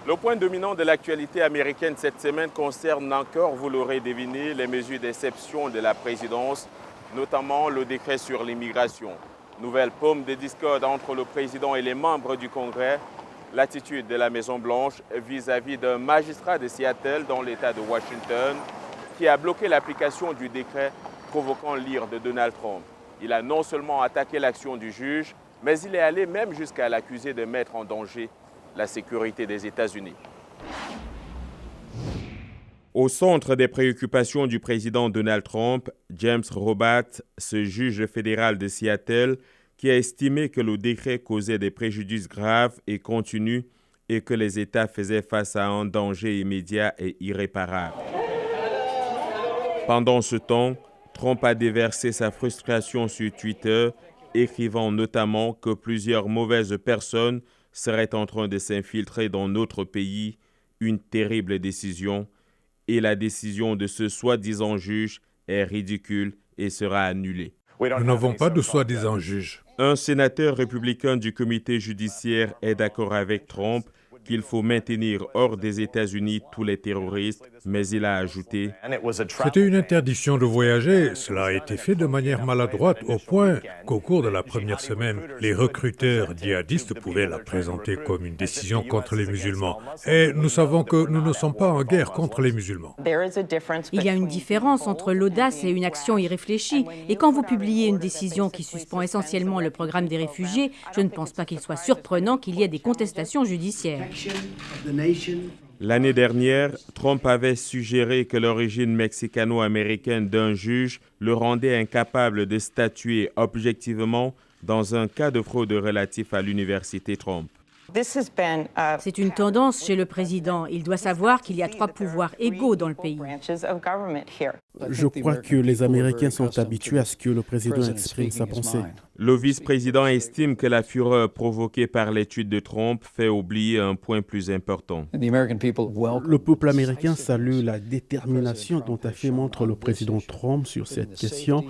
Le point dominant de l'actualité américaine cette semaine concerne encore, vous l'aurez deviné, les mesures d'exception de la présidence, notamment le décret sur l'immigration. Nouvelle pomme de discorde entre le président et les membres du Congrès, l'attitude de la Maison-Blanche vis-à-vis d'un magistrat de Seattle dans l'État de Washington qui a bloqué l'application du décret provoquant l'ire de Donald Trump. Il a non seulement attaqué l'action du juge, mais il est allé même jusqu'à l'accuser de mettre en danger la sécurité des États-Unis. Au centre des préoccupations du président Donald Trump, James Robat, ce juge fédéral de Seattle, qui a estimé que le décret causait des préjudices graves et continus et que les États faisaient face à un danger immédiat et irréparable. Pendant ce temps, Trump a déversé sa frustration sur Twitter, écrivant notamment que plusieurs mauvaises personnes seraient en train de s'infiltrer dans notre pays, une terrible décision, et la décision de ce soi-disant juge est ridicule et sera annulée. Nous n'avons pas de soi-disant juge. Un sénateur républicain du comité judiciaire est d'accord avec Trump qu'il faut maintenir hors des États-Unis tous les terroristes, mais il a ajouté « C'était une interdiction de voyager. Cela a été fait de manière maladroite au point qu'au cours de la première semaine, les recruteurs djihadistes pouvaient la présenter comme une décision contre les musulmans. Et nous savons que nous ne sommes pas en guerre contre les musulmans. » Il y a une différence entre l'audace et une action irréfléchie. Et quand vous publiez une décision qui suspend essentiellement le programme des réfugiés, je ne pense pas qu'il soit surprenant qu'il y ait des contestations judiciaires. L'année dernière, Trump avait suggéré que l'origine mexicano-américaine d'un juge le rendait incapable de statuer objectivement dans un cas de fraude relatif à l'université Trump. C'est une tendance chez le président. Il doit savoir qu'il y a 3 pouvoirs égaux dans le pays. Je crois que les Américains sont habitués à ce que le président exprime sa pensée. Le vice-président estime que la fureur provoquée par l'étude de Trump fait oublier un point plus important. Le peuple américain salue la détermination dont a fait montre le président Trump sur cette question,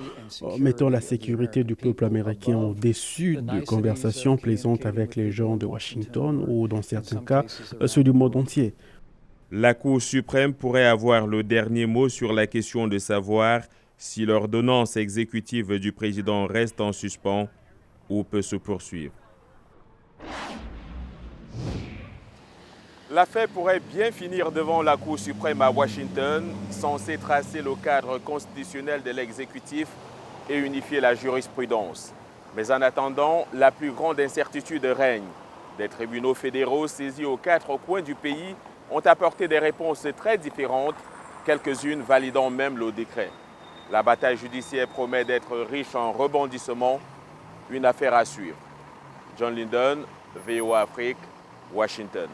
mettant la sécurité du peuple américain au-dessus de conversations plaisantes avec les gens de Washington ou, dans certains cas, ceux du monde entier. La Cour suprême pourrait avoir le dernier mot sur la question de savoir si l'ordonnance exécutive du président reste en suspens ou peut se poursuivre. L'affaire pourrait bien finir devant la Cour suprême à Washington, censée tracer le cadre constitutionnel de l'exécutif et unifier la jurisprudence. Mais en attendant, la plus grande incertitude règne. Des tribunaux fédéraux saisis aux 4 coins du pays ont apporté des réponses très différentes, quelques-unes validant même le décret. La bataille judiciaire promet d'être riche en rebondissements, une affaire à suivre. John Linden, VOA Afrique, Washington.